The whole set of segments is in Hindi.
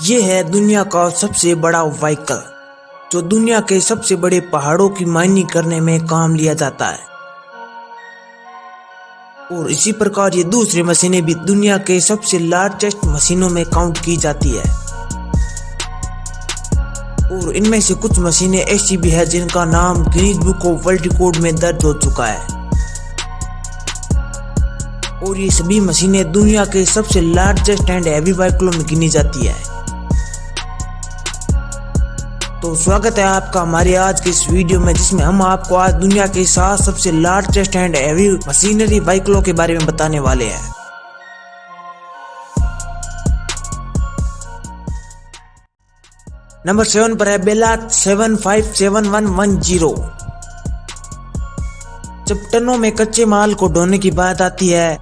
ये है दुनिया का सबसे बड़ा व्हीकल जो दुनिया के सबसे बड़े पहाड़ों की माइनिंग करने में काम लिया जाता है। और इसी प्रकार ये दूसरी मशीनें भी दुनिया के सबसे लार्जेस्ट मशीनों में काउंट की जाती है। और इनमें से कुछ मशीनें ऐसी भी है जिनका नाम Guinness book of world record में दर्ज हो चुका है। और ये सभी मशीनें दुनिया के सबसे लार्जेस्ट एंड हैवी व्हीकलों में गिनी जाती है। तो स्वागत है आपका हमारे आज के इस वीडियो में, जिसमें हम आपको आज दुनिया के 7 सबसे लार्जेस्ट एंड हैवी मशीनरी व्हीकलों के बारे में बताने वाले हैं। नंबर 7 पर है बेला 757110। जब टनों में कच्चे माल को ढोने की बात आती है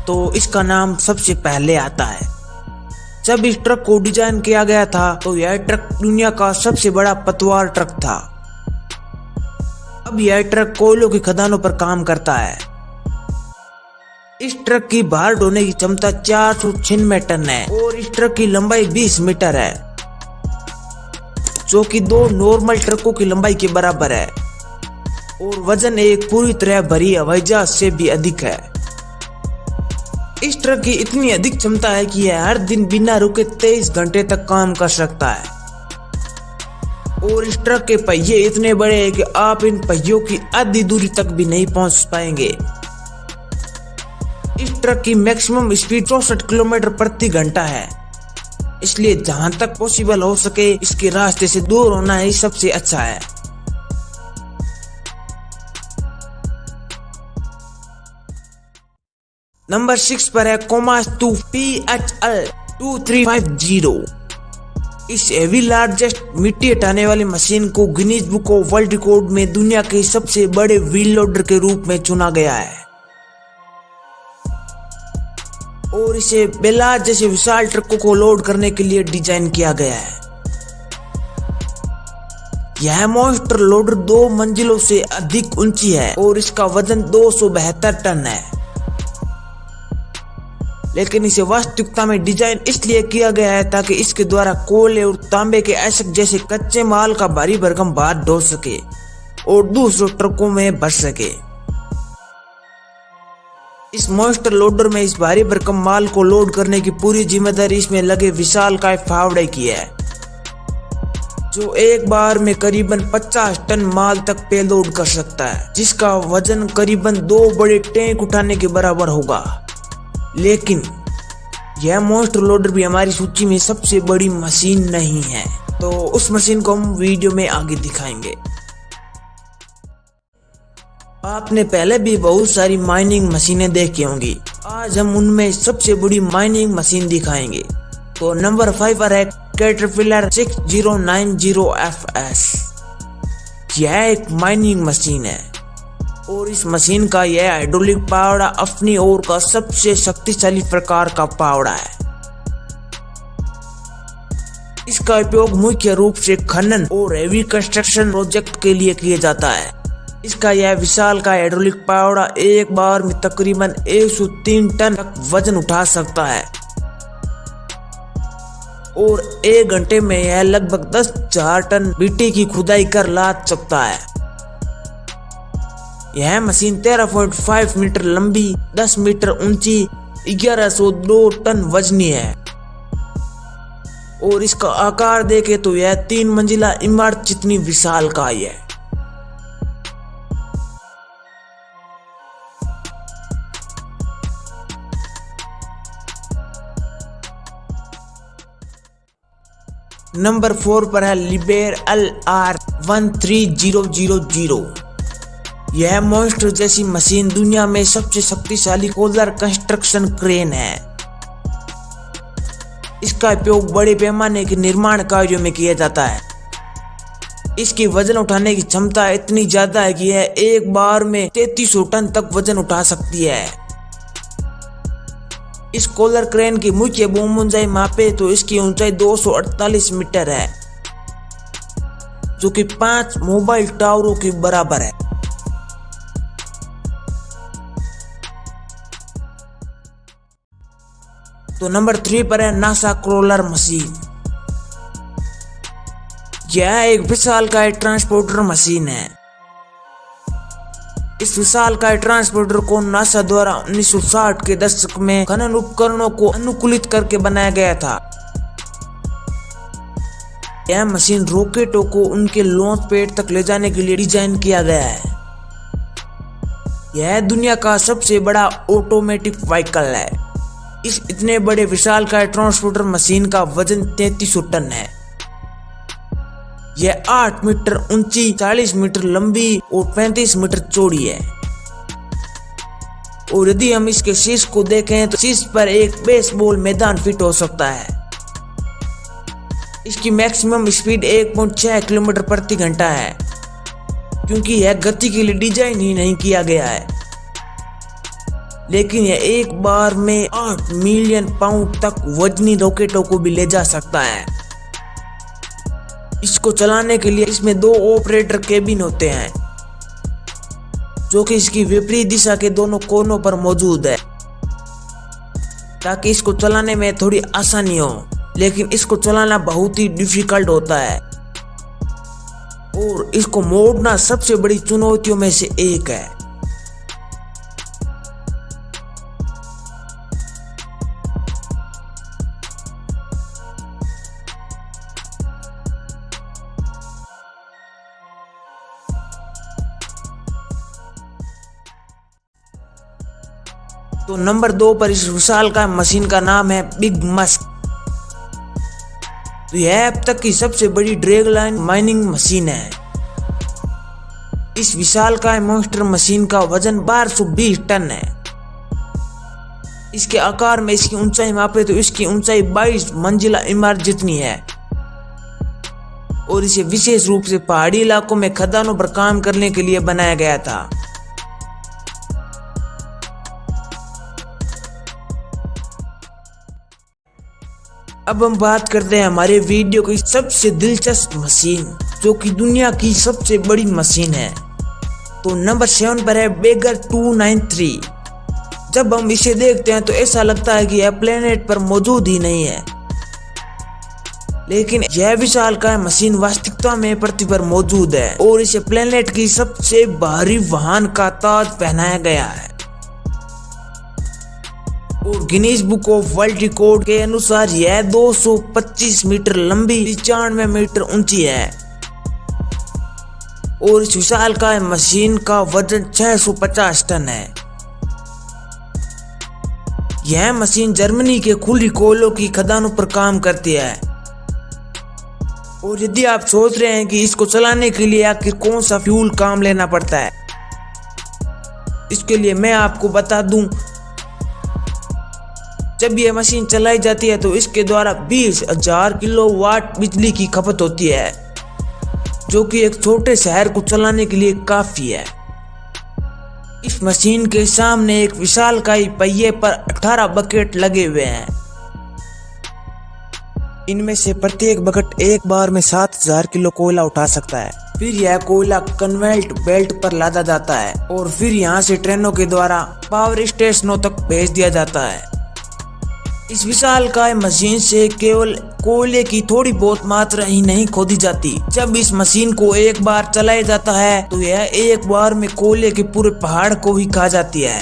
तो इसका नाम सबसे पहले आता है। जब इस ट्रक को डिजाइन किया गया था तो यह ट्रक दुनिया का सबसे बड़ा पतवार ट्रक था। अब यह ट्रक कोयलों की खदानों पर काम करता है। इस ट्रक की भार ढोने की क्षमता 496 टन है और इस ट्रक की लंबाई 20 मीटर है, जो कि 2 नॉर्मल ट्रकों की लंबाई के बराबर है। और वजन एक पूरी तरह भरी हवाई जहाज से भी अधिक है। इस ट्रक की इतनी अधिक क्षमता है कि यह हर दिन बिना रुके 23 घंटे तक काम कर सकता है। और इस ट्रक के पहिए इतने बड़े हैं कि आप इन पहियों की आधी दूरी तक भी नहीं पहुंच पाएंगे। इस ट्रक की मैक्सिमम स्पीड 64 किलोमीटर प्रति घंटा है, इसलिए जहां तक पॉसिबल हो सके इसके रास्ते से दूर होना ही सबसे अच्छा है। नंबर 6 पर है कोमात्सु PHL2350। इस हेवी लार्जेस्ट मिट्टी हटाने वाली मशीन को Guinness book of world record में दुनिया के सबसे बड़े व्हील लोडर के रूप में चुना गया है। और इसे बेला जैसे विशाल ट्रकों को लोड करने के लिए डिजाइन किया गया है। यह मॉन्स्टर लोडर 2 मंजिलों से अधिक ऊंची है और इसका वजन 272 टन है। लेकिन इसे वास्तविकता में डिजाइन इसलिए किया गया है ताकि इसके द्वारा कोयले और तांबे के ऐशक जैसे कच्चे माल का भारी भरकम भार ढो सके और दूसरों ट्रकों में भर सके। इस मॉन्स्टर लोडर में इस भारी भरकम माल को लोड करने की पूरी जिम्मेदारी इसमें लगे विशालकाय फावड़े की है, जो एक बार में करीबन 50 टन माल तक पेलोड कर सकता है, जिसका वजन करीबन 2 बड़े टैंक उठाने के बराबर होगा। लेकिन यह मॉन्स्टर लोडर भी हमारी सूची में सबसे बड़ी मशीन नहीं है, तो उस मशीन को हम वीडियो में आगे दिखाएंगे। आपने पहले भी बहुत सारी माइनिंग मशीनें देखी होंगी, आज हम उनमें सबसे बड़ी माइनिंग मशीन दिखाएंगे। तो नंबर 5 पर है कैटरपिलर 6090FS। यह एक माइनिंग मशीन है और इस मशीन का यह हाइड्रोलिक पावड़ा अपनी ओर का सबसे शक्तिशाली प्रकार का पावड़ा है। इसका उपयोग मुख्य रूप से खनन और हेवी कंस्ट्रक्शन प्रोजेक्ट के लिए किया जाता है। इसका यह विशाल का हाइड्रोलिक पावड़ा एक बार में तकरीबन 103 टन तक वजन उठा सकता है और 1 घंटे में यह लगभग 10,000 टन मिट्टी की खुदाई कर लाद सकता है। यह मशीन 13.5 मीटर लंबी, 10 मीटर ऊंची, 1102 टन वजनी है और इसका आकार देखे तो यह 3 मंजिला इमारत जितनी विशालकाय है। नंबर 4 पर है लिबेर LR13000। यह मॉन्स्टर जैसी मशीन दुनिया में सबसे शक्तिशाली कोलर कंस्ट्रक्शन क्रेन है। इसका उपयोग बड़े पैमाने के निर्माण कार्यों में किया जाता है। इसकी वजन उठाने की क्षमता इतनी ज्यादा है कि यह एक बार में 3300 टन तक वजन उठा सकती है। इस कोलर क्रेन की मुख्य बूम ऊंचाई मापे तो इसकी ऊंचाई 248 मीटर है, जो कि 5 मोबाइल टावरों के बराबर है। तो नंबर 3 पर है नासा क्रॉलर मशीन। यह एक विशालकाय ट्रांसपोर्टर मशीन है। इस विशालकाय ट्रांसपोर्टर को नासा द्वारा 1960 के दशक में खनन उपकरणों को अनुकूलित करके बनाया गया था। यह मशीन रॉकेटों को उनके लॉन्च पैड तक ले जाने के लिए डिजाइन किया गया है। यह दुनिया का सबसे बड़ा ऑटोमेटिक व्हीकल है। इस इतने बड़े विशालकाय ट्रांसपोर्टर मशीन का वजन 3300 टन है। यह 8 मीटर ऊंची, 40 मीटर लंबी और 35 मीटर चौड़ी है। और यदि हम इसके शीर्ष को देखें तो शीर्ष पर एक बेसबॉल मैदान फिट हो सकता है। इसकी मैक्सिमम स्पीड 1.6 किलोमीटर प्रति घंटा है, क्योंकि यह गति के लिए डिजाइन ही नहीं किया गया है। लेकिन यह एक बार में 8 मिलियन पाउंड तक वजनी रॉकेटों को भी ले जा सकता है। इसको चलाने के लिए इसमें 2 ऑपरेटर केबिन होते हैं, जो कि इसकी विपरीत दिशा के दोनों कोनों पर मौजूद है, ताकि इसको चलाने में थोड़ी आसानी हो। लेकिन इसको चलाना बहुत ही डिफिकल्ट होता है और इसको मोड़ना सबसे बड़ी चुनौतियों में से एक है। तो नंबर 2 पर इस विशालकाय मशीन का नाम है बिग मस्क। तो यह अब तक की सबसे बड़ी ड्रैगलाइन माइनिंग मशीन है। इस विशालकाय मॉन्स्टर मशीन का वजन 1220 टन है। इसके आकार में इसकी ऊंचाई मापे तो इसकी ऊंचाई 22 मंजिला इमारत जितनी है। और इसे विशेष रूप से पहाड़ी इलाकों में खदानों पर काम करने के लिए बनाया गया था। अब हम बात करते हैं हमारे वीडियो की सबसे दिलचस्प मशीन, जो कि दुनिया की सबसे बड़ी मशीन है। तो नंबर 7 पर है बेगर 293। जब हम इसे देखते हैं तो ऐसा लगता है कि यह प्लेनेट पर मौजूद ही नहीं है, लेकिन यह विशालकाय मशीन वास्तविकता में पृथ्वी पर मौजूद है और इसे प्लेनेट की सबसे भारी वाहन का ताज पहनाया गया है। और Guinness book of world record के अनुसार यह 225 मीटर लंबी, 95 मीटर ऊंची है। और इस विशालकाय मशीन का वजन 650 टन है। यह मशीन जर्मनी के खुली कोयलों की खदानों पर काम करती है। और यदि आप सोच रहे हैं कि इसको चलाने के लिए आखिर कौन सा फ्यूल काम लेना पड़ता है, इसके लिए मैं आपको बता दूं, जब यह मशीन चलाई जाती है तो इसके द्वारा 20,000 किलोवाट बिजली की खपत होती है, जो कि एक छोटे शहर को चलाने के लिए काफी है। इस मशीन के सामने एक विशालकाय पहिए पर 18 बकेट लगे हुए हैं। इनमें से प्रत्येक बकेट एक बार में 7,000 किलो कोयला उठा सकता है। फिर यह कोयला कन्वेयर बेल्ट पर लादा जाता है और फिर यहाँ से ट्रेनों के द्वारा पावर स्टेशनों तक भेज दिया जाता है। इस विशालकाय मशीन से केवल कोयले की थोड़ी बहुत मात्रा ही नहीं खोदी जाती। जब इस मशीन को एक बार चलाया जाता है तो यह एक बार में कोयले के पूरे पहाड़ को ही खा जाती है।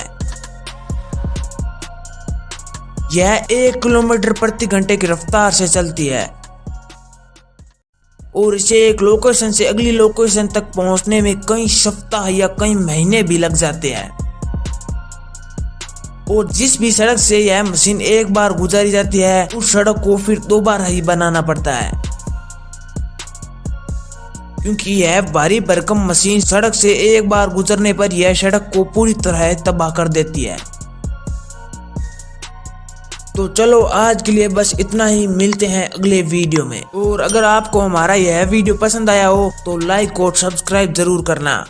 यह 1 किलोमीटर प्रति घंटे की रफ्तार से चलती है और इसे एक लोकेशन से अगली लोकेशन तक पहुंचने में कई सप्ताह या कई महीने भी लग जाते हैं। और जिस भी सड़क से यह मशीन एक बार गुजारी जाती है, उस सड़क को फिर दोबारा ही बनाना पड़ता है, क्योंकि यह भारी भरकम मशीन सड़क से एक बार गुजरने पर यह सड़क को पूरी तरह तबाह कर देती है। तो चलो आज के लिए बस इतना ही, मिलते हैं अगले वीडियो में। और अगर आपको हमारा यह वीडियो पसंद आया हो तो लाइक और सब्सक्राइब जरूर करना।